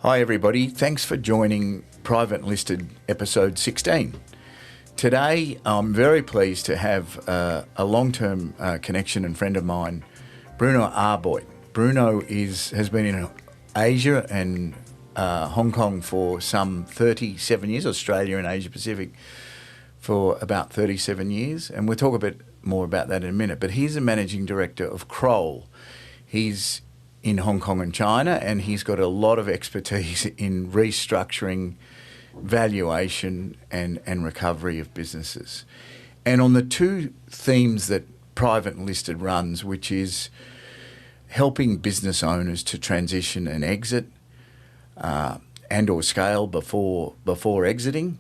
Hi everybody, thanks for joining Private Listed episode 16. Today I'm very pleased to have a long-term connection and friend of mine, Bruno Arboit. Bruno has been in Asia and Hong Kong for some 37 years, Australia and Asia-Pacific for about 37 years, and we'll talk a bit more about that in a minute. But he's the managing director of Kroll. He's in Hong Kong and China, and he's got a lot of expertise in restructuring, valuation and recovery of businesses. And on the two themes that Private and Listed runs, which is helping business owners to transition and exit and or scale before exiting,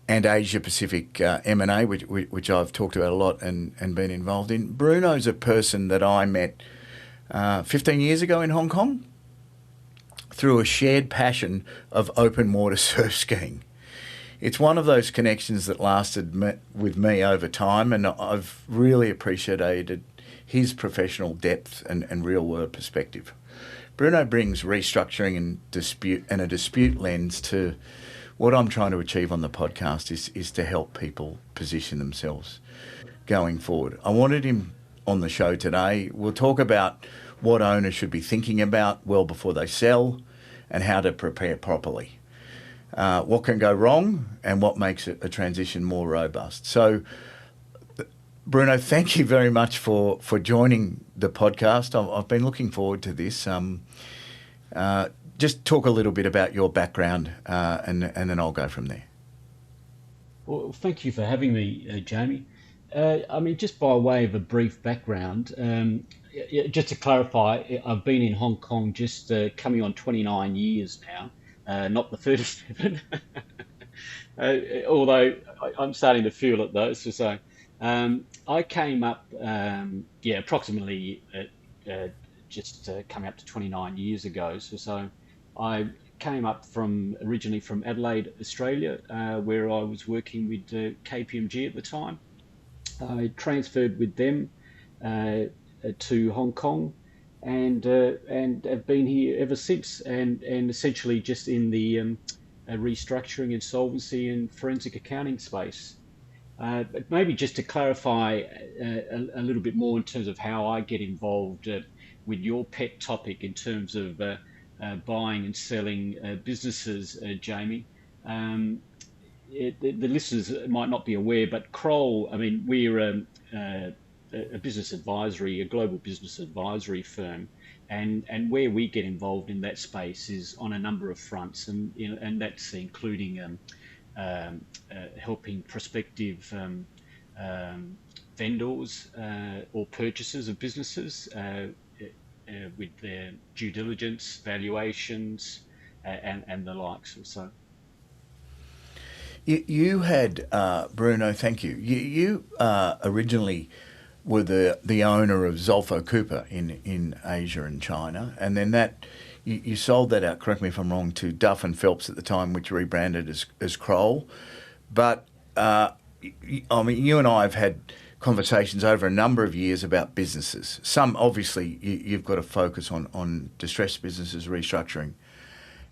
and Asia-Pacific M&A, which I've talked about a lot and been involved in. Bruno's a person that I met 15 years ago in Hong Kong through a shared passion of open water surf skiing. It's one of those connections that lasted with me over time, and I've really appreciated his professional depth and real world perspective. Bruno brings restructuring and a dispute lens to what I'm trying to achieve on the podcast is to help people position themselves going forward. I wanted him on the show today. We'll talk about what owners should be thinking about well before they sell and how to prepare properly. What can go wrong and what makes a transition more robust. So, Bruno, thank you very much for joining the podcast. I've been looking forward to this. Just talk a little bit about your background and then I'll go from there. Well, thank you for having me, Jamie. Just by way of a brief background, just to clarify, I've been in Hong Kong just coming on 29 years now, not the 37. Although I'm starting to feel it though. So I came up, approximately coming up to 29 years ago. So I came up originally from Adelaide, Australia, where I was working with KPMG at the time. I transferred with them to Hong Kong, and have been here ever since. And essentially just in the restructuring, insolvency, and forensic accounting space. But maybe just to clarify a little bit more in terms of how I get involved with your pet topic in terms of buying and selling businesses, Jamie. The listeners might not be aware, but Kroll, we're a business advisory, a global business advisory firm, and where we get involved in that space is on a number of fronts, and that's including helping prospective vendors or purchasers of businesses with their due diligence, valuations, and the likes. So. You had, Bruno, thank you. You originally were the owner of Zolfo Cooper in Asia and China, and then you sold that out, correct me if I'm wrong, to Duff and Phelps at the time, which rebranded as Kroll. But, you and I have had conversations over a number of years about businesses. Some, obviously, you've got to focus on distressed businesses, restructuring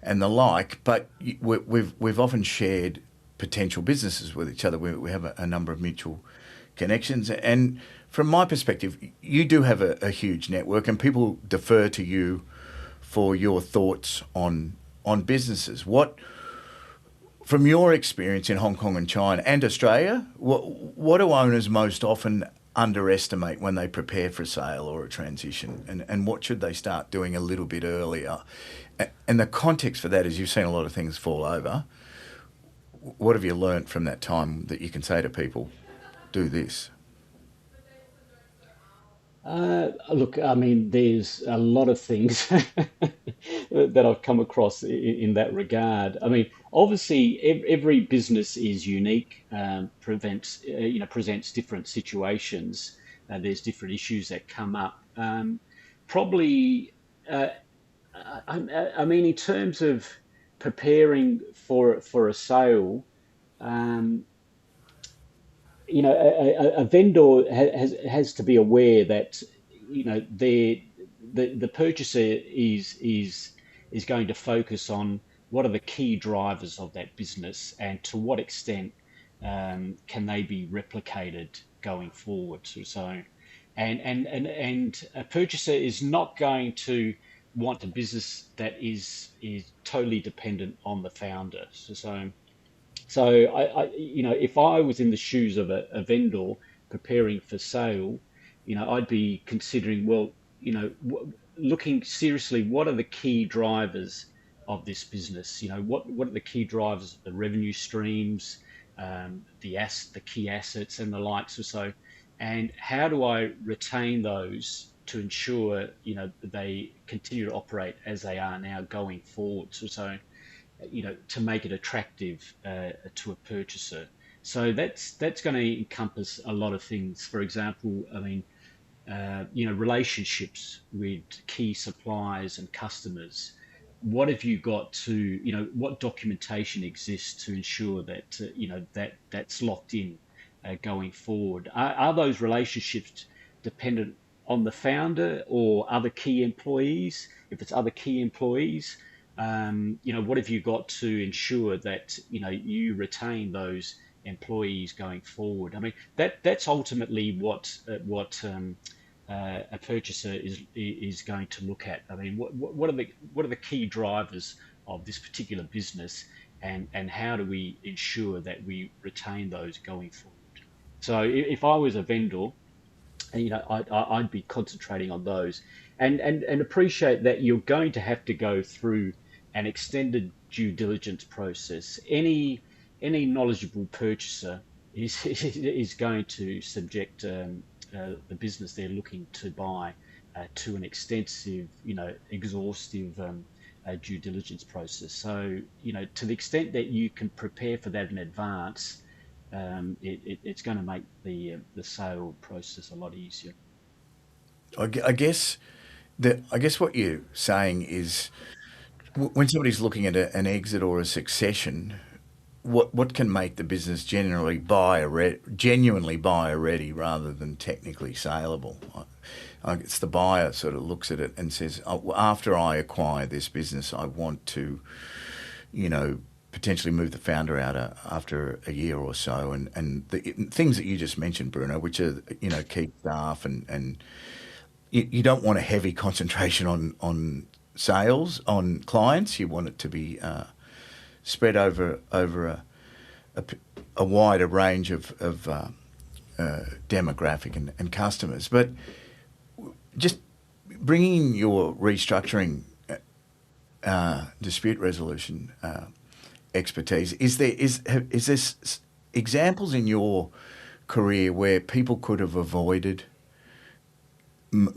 and the like, but we've often shared potential businesses with each other. We have a number of mutual connections. And from my perspective, you do have a huge network, and people defer to you for your thoughts on businesses. From your experience in Hong Kong and China and Australia, what do owners most often underestimate when they prepare for a sale or a transition, and what should they start doing a little bit earlier? And the context for that is you've seen a lot of things fall over. What have you learnt from that time that you can say to people, do this? Look, there's a lot of things that I've come across in that regard. Obviously, every business is unique, presents different situations. There's different issues that come up. Probably, in terms of preparing for a sale, a vendor has to be aware that the purchaser is is going to focus on what are the key drivers of that business and to what extent can they be replicated going forward. So, and a purchaser is not going to want a business that is totally dependent on the founder. So if I was in the shoes of a vendor preparing for sale, I'd be considering, well, looking seriously, what are the key drivers of this business? What are the key drivers of the revenue streams, the key assets and the likes or so, and how do I retain those to ensure, they continue to operate as they are now going forward. To make it attractive to a purchaser. So that's going to encompass a lot of things. For example, I mean, relationships with key suppliers and customers. What have you got to, what documentation exists to ensure that, that's locked in going forward? Are those relationships dependent on the founder or other key employees? If it's other key employees, what have you got to ensure that, you retain those employees going forward? I mean, that's ultimately what a purchaser is going to look at. I mean, what are the key drivers of this particular business, and how do we ensure that we retain those going forward? So if I was a vendor, I'd be concentrating on those, and appreciate that you're going to have to go through an extended due diligence process. Any knowledgeable purchaser is going to subject the business they're looking to buy to an extensive, exhaustive due diligence process. So, to the extent that you can prepare for that in advance, it's going to make the sale process a lot easier. I guess what you're saying is when somebody's looking at an exit or a succession, what can make the business genuinely buyer ready rather than technically saleable? It's the buyer sort of looks at it and says, oh, after I acquire this business, I want to, potentially move the founder out after a year or so, and the things that you just mentioned, Bruno, which are key staff, and you don't want a heavy concentration on sales on clients. You want it to be spread over a wider range of demographic and customers. But just bringing your restructuring dispute resolution expertise, is there examples in your career where people could have avoided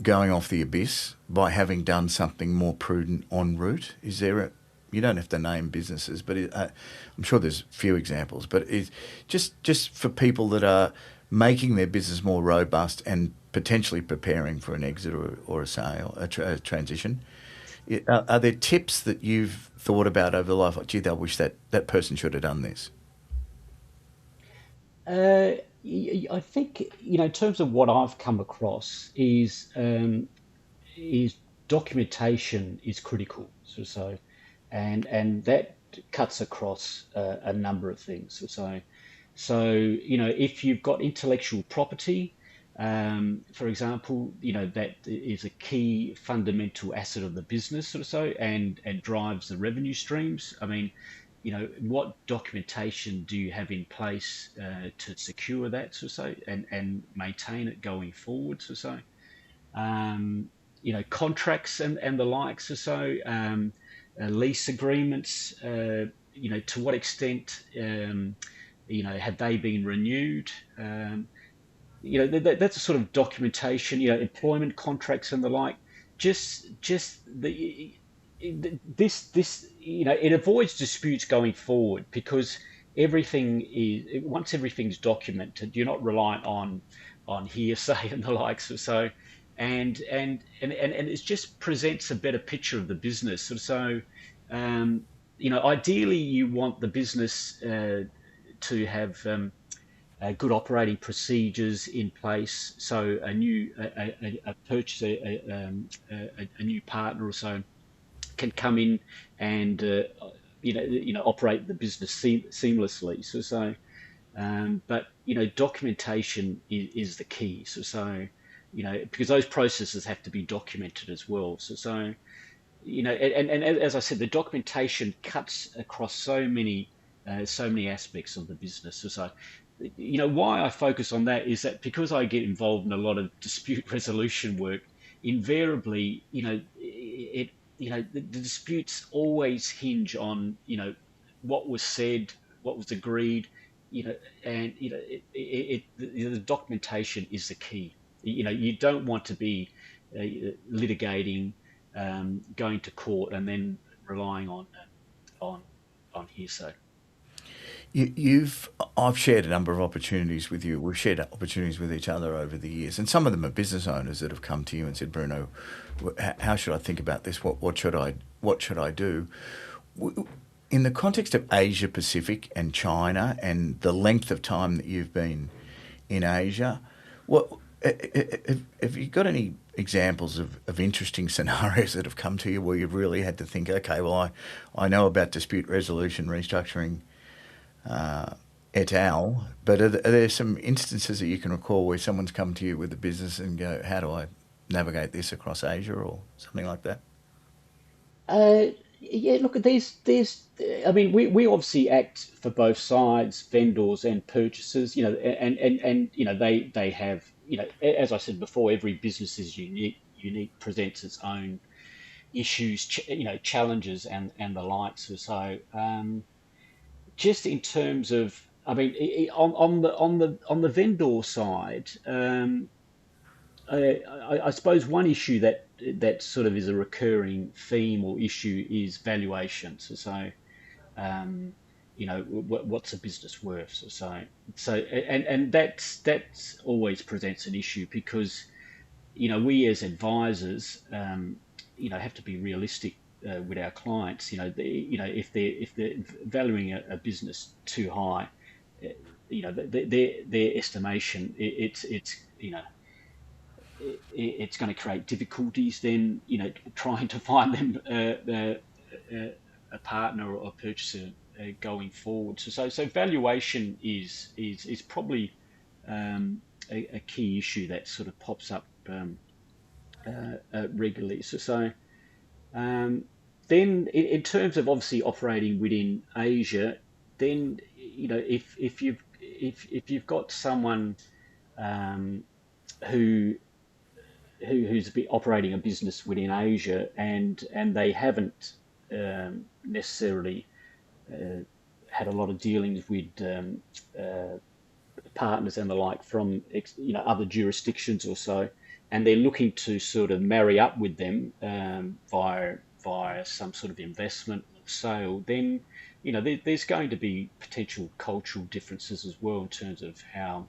going off the abyss by having done something more prudent en route? Is there you don't have to name businesses, but I'm sure there's a few examples. But it's just for people that are making their business more robust and potentially preparing for an exit or a sale, a transition. Are there tips that you've thought about over the life? Like, gee, I wish that person should have done this. I think, in terms of what I've come across is documentation is critical. And that cuts across a number of things. If you've got intellectual property, for example, that is a key fundamental asset of the business, and drives the revenue streams. I mean, what documentation do you have in place to secure that, and maintain it going forward, contracts and the likes, lease agreements, to what extent, have they been renewed? That's a sort of documentation, employment contracts and the like. It avoids disputes going forward because once everything's documented, you're not reliant on hearsay and the likes. And it just presents a better picture of the business. Ideally, you want the business to have good operating procedures in place. So a new purchaser, a new partner or so, can come in and operate the business seamlessly. But documentation is the key. Because those processes have to be documented as well. And as I said, the documentation cuts across so many aspects of the business. Why I focus on that is that because I get involved in a lot of dispute resolution work, invariably, the disputes always hinge on, what was said, what was agreed, and the documentation is the key. You don't want to be litigating, going to court, and then relying on on hearsay. I've shared a number of opportunities with you. We've shared opportunities with each other over the years, and some of them are business owners that have come to you and said, "Bruno, how should I think about this? What should I do?" In the context of Asia Pacific and China, and the length of time that you've been in Asia, what have you got any examples of interesting scenarios that have come to you where you've really had to think, okay, well, I know about dispute resolution, restructuring, et al. But are there some instances that you can recall where someone's come to you with a business and go, how do I navigate this across Asia or something like that? Uh, yeah, look, I mean, we obviously act for both sides, vendors and purchasers, they have, as I said before, every business is unique, presents its own issues, challenges and the likes. Just in terms of, I mean, on the vendor side, I suppose one issue that sort of is a recurring theme or issue is valuation. Um, what's a business worth? And that's always presents an issue because we as advisors, have to be realistic with our clients. If they're valuing a business too high, their estimation, it's going to create difficulties. Then trying to find them a partner or a purchaser going forward. So valuation is probably a key issue that sort of pops up regularly. Um, then, in terms of obviously operating within Asia, then if you've got someone um, who who's operating a business within Asia and they haven't necessarily had a lot of dealings with partners and the like from other jurisdictions or so, and they're looking to sort of marry up with them via some sort of investment or sale, then there's going to be potential cultural differences as well in terms of how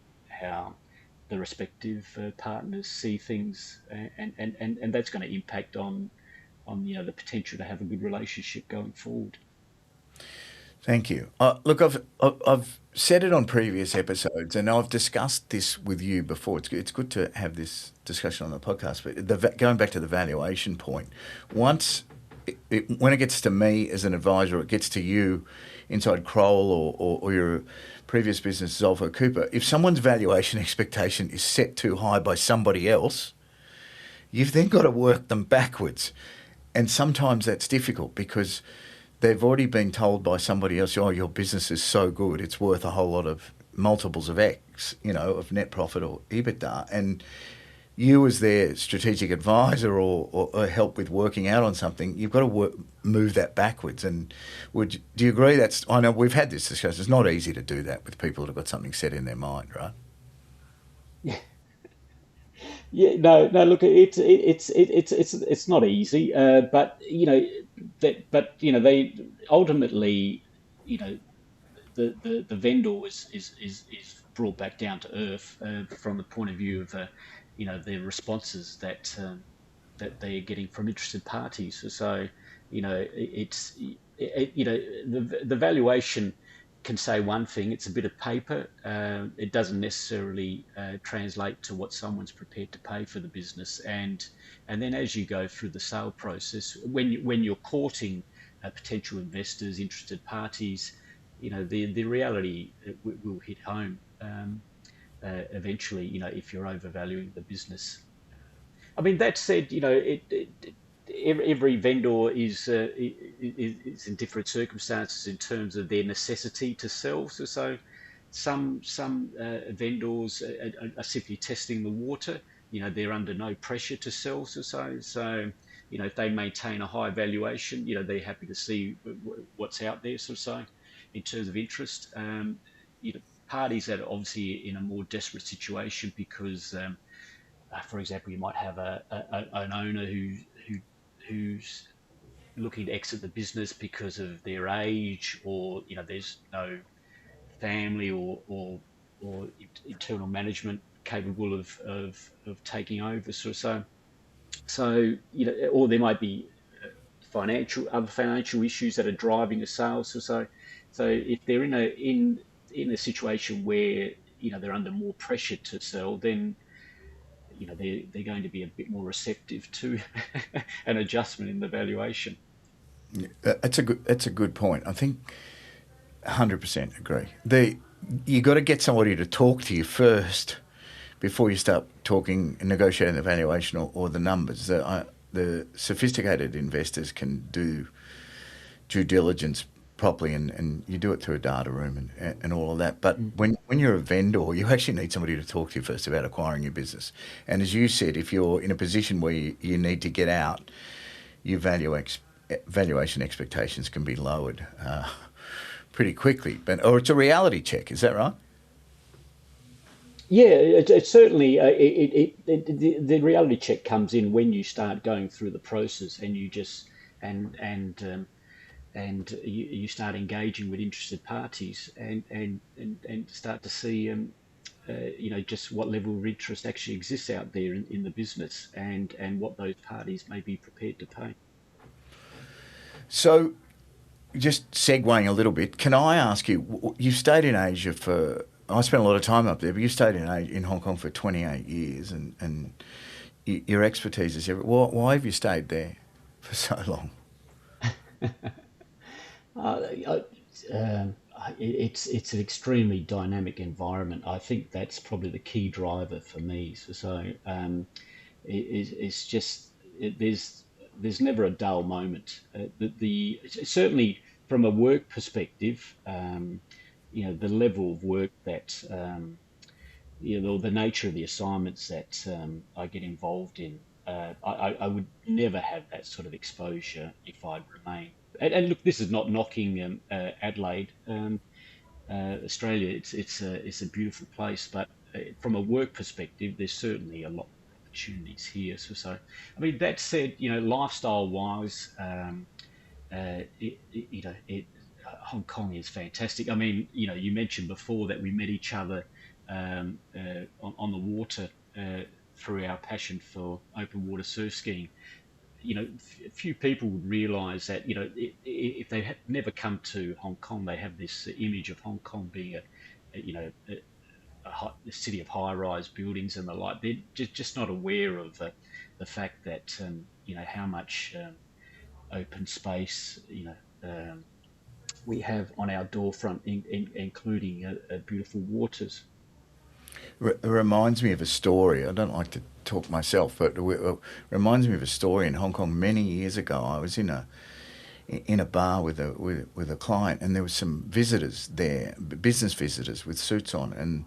the respective partners see things, and that's going to impact on the potential to have a good relationship going forward. Thank you. Look, I've said it on previous episodes, and I've discussed this with you before. It's good to have this discussion on the podcast. But going back to the valuation point, once when it gets to me as an advisor, it gets to you inside Kroll or your previous business, Zolfo Cooper. If someone's valuation expectation is set too high by somebody else, you've then got to work them backwards, and sometimes that's difficult because they've already been told by somebody else, oh, your business is so good, it's worth a whole lot of multiples of X, of net profit or EBITDA. And you as their strategic advisor or help with working out on something, you've got to move that backwards. And do you agree I know we've had this discussion, it's not easy to do that with people that have got something set in their mind, right? Yeah, yeah, no. Look, it's not easy, but they ultimately, you know, the vendor is brought back down to earth from the point of view of the responses that they are getting from interested parties. So it's the valuation can say one thing, it's a bit of paper. It doesn't necessarily translate to what someone's prepared to pay for the business. And then as you go through the sale process, when you're courting potential investors, interested parties, the reality will hit home eventually, if you're overvaluing the business. I mean, that said, every vendor is in different circumstances in terms of their necessity to sell. So some vendors are simply testing the water. They're under no pressure to sell. So if they maintain a high valuation, they're happy to see what's out there. So in terms of interest, parties that are obviously in a more desperate situation because for example, you might have an owner who's looking to exit the business because of their age, or there's no family or internal management capable of taking over. Or there might be other financial issues that are driving the sales. So if they're in a situation where they're under more pressure to sell, then they're going to be a bit more receptive to an adjustment in the valuation. That's a good point. I think 100% agree. You got to get somebody to talk to you first before you start talking and negotiating the valuation or the numbers. The sophisticated investors can do due diligence properly, and you do it through a data room and all of that. But when you're a vendor, you actually need somebody to talk to you first about acquiring your business. And as you said, if you're in a position where you need to get out, your valuation expectations can be lowered pretty quickly. Or it's a reality check, is that right? Yeah, it certainly the reality check comes in when you start going through the process, and you just and you start engaging with interested parties, and start to see just what level of interest actually exists out there in the business, and what those parties may be prepared to pay. So, just segueing a little bit, can I ask you? You stayed in Asia for. I spent a lot of time up there, but you stayed in Hong Kong for 28 years, and your expertise is everywhere. Why have you stayed there for so long? Uh, um, it's an extremely dynamic environment. I think that's probably the key driver for me. It's just there's never a dull moment. Certainly from a work perspective, the level of work that the nature of the assignments that I get involved in, I would never have that sort of exposure if I'd remained. And look, this is not knocking Adelaide, Australia. It's a beautiful place, but from a work perspective, there's certainly a lot more opportunities here. I mean, that said, lifestyle wise, Hong Kong is fantastic. I mean, you mentioned before that we met each other on the water through our passion for open water surf skiing. Few people would realise that, if they had never come to Hong Kong, they have this image of Hong Kong being a city of high-rise buildings and the like. They're just not aware of the fact that how much open space we have on our doorfront, including beautiful waters. It reminds me of a story. I don't like to talk myself, but it reminds me of a story in Hong Kong many years ago. I was in a bar with a client, and there were some visitors there, business visitors with suits on, and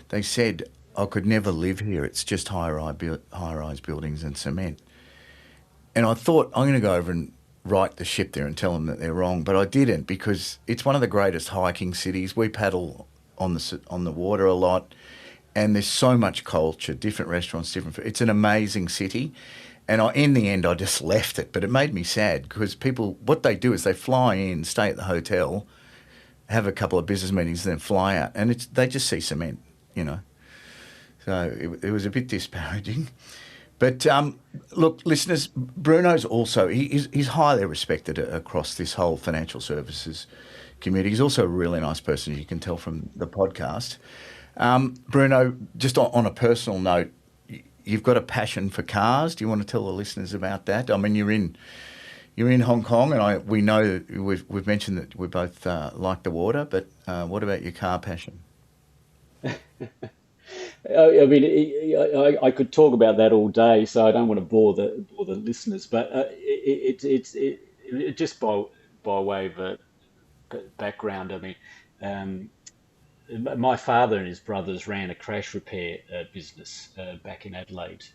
they said, "I could never live here. It's just high-rise buildings and cement." And I thought, I'm going to go over and right the ship there and tell them that they're wrong, but I didn't, because it's one of the greatest hiking cities. We paddle on the water a lot, and there's so much culture, different restaurants, different food. It's an amazing city. And in the end, I just left it. But it made me sad, because people, what they do is they fly in, stay at the hotel, have a couple of business meetings, and then fly out. And they just see cement, So it was a bit disparaging. But look, listeners, Bruno's also he's highly respected across this whole financial services community. He's also a really nice person, as you can tell from the podcast. Bruno, just on a personal note, you've got a passion for cars. Do you want to tell the listeners about that? I mean, you're in Hong Kong, and we know that we've mentioned that we both like the water. But what about your car passion? I mean, I could talk about that all day, so I don't want to bore the listeners. But just by way of background, I mean, um, my father and his brothers ran a crash repair business back in Adelaide,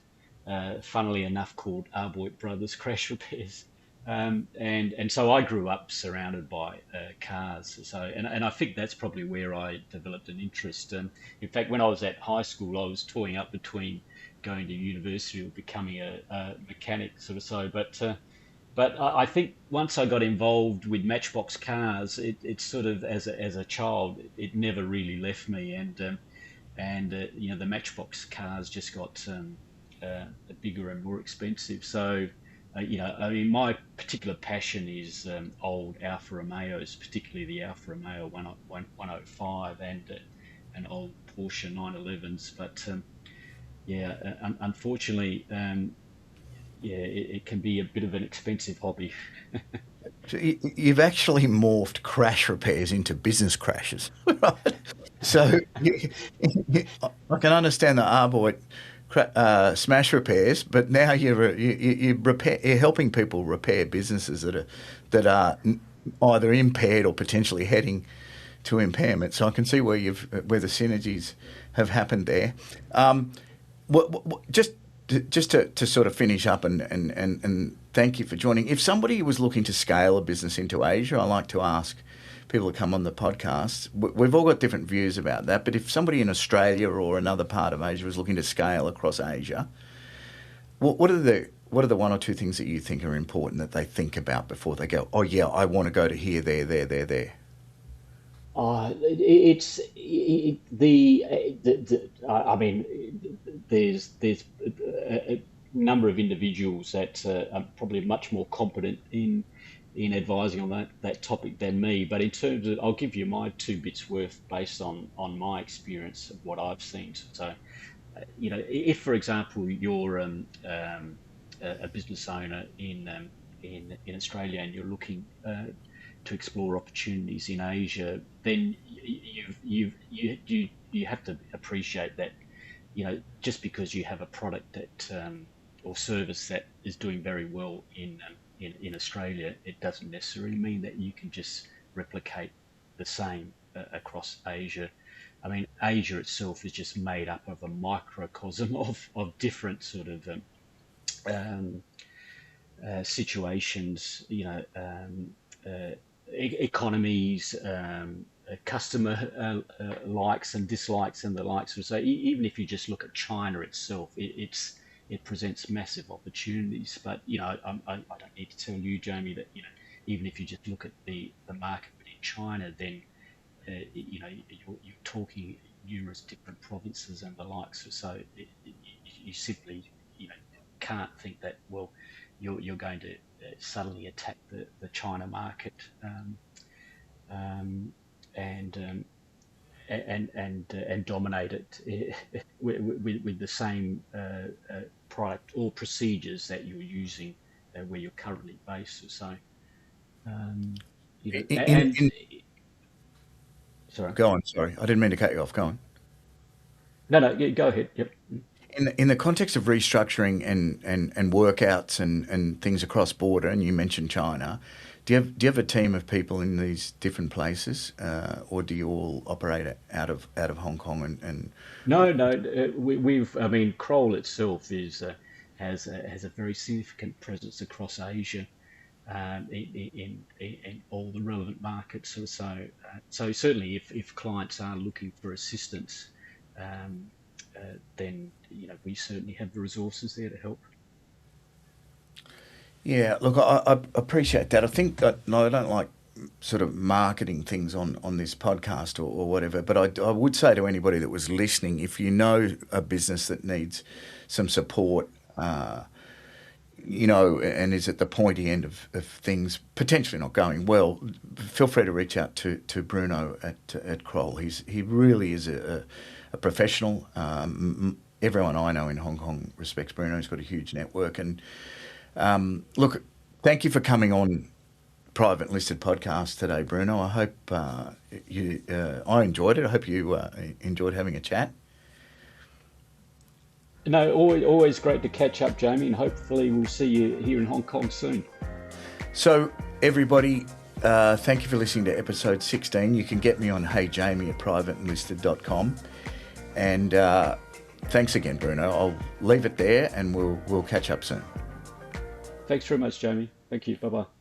funnily enough called Arboit Brothers Crash Repairs. And so I grew up surrounded by cars. So and I think that's probably where I developed an interest. In fact, when I was at high school, I was toying up between going to university or becoming a mechanic, sort of. But I think once I got involved with Matchbox cars, it sort of as a child, it never really left me. And you know, the Matchbox cars just got bigger and more expensive. So you know, I mean, my particular passion is old Alfa Romeos, particularly the Alfa Romeo 105 and old Porsche 911s. But yeah, unfortunately, yeah, it can be a bit of an expensive hobby. So you've actually morphed crash repairs into business crashes, right? So I can understand the Arboit smash repairs, but now you're helping people repair businesses that are either impaired or potentially heading to impairment. So I can see where the synergies have happened there. Just to sort of finish up and thank you for joining. If somebody was looking to scale a business into Asia, I like to ask people to come on the podcast. We've all got different views about that, but if somebody in Australia or another part of Asia was looking to scale across Asia, what are the one or two things that you think are important that they think about before they go, oh yeah, I want to go to here, there? It's I mean, there's a number of individuals that are probably much more competent in advising on that topic than me. But in terms of, I'll give you my two bits worth based on my experience of what I've seen. So, you know, if for example you're a business owner in Australia and you're looking to explore opportunities in Asia, then you have to appreciate that, you know, just because you have a product that or service that is doing very well in Australia, it doesn't necessarily mean that you can just replicate the same across Asia. I mean, Asia itself is just made up of a microcosm of different sort of um, situations, you know, economies, customer likes and dislikes and the likes. So even if you just look at China itself, it presents massive opportunities. But you know, I don't need to tell you, Jamie, that you know, even if you just look at the market within China, then you know you're talking numerous different provinces and the likes. So you simply, you know, can't think that, well, you're going to suddenly attack the China market um, and and dominate it with the same product or procedures that you're using where you're currently based. So you know, and In sorry, Go on. Sorry, I didn't mean to cut you off. Go on. no, go ahead. Yep. In the context of restructuring and workouts and things across border, and you mentioned China, do you have a team of people in these different places, or do you all operate out of Hong Kong and No. We've. I mean, Kroll itself has a very significant presence across Asia, in all the relevant markets. So certainly, if clients are looking for assistance, um, then you know we certainly have the resources there to help. Yeah, look, I appreciate that. I think that no, I don't like sort of marketing things on this podcast or whatever, but I would say to anybody that was listening, if you know a business that needs some support, and is at the pointy end of things potentially not going well, feel free to reach out to Bruno at Kroll. He really is a professional. Everyone I know in Hong Kong respects Bruno. He's got a huge network. And look, thank you for coming on Private Listed Podcast today, Bruno. I hope I enjoyed it. I hope you enjoyed having a chat. No, always great to catch up, Jamie, and hopefully we'll see you here in Hong Kong soon. So, everybody, thank you for listening to episode 16. You can get me on heyjamie@privateandlisted.com. And thanks again, Bruno. I'll leave it there and we'll catch up soon. Thanks very much, Jamie. Thank you. Bye-bye.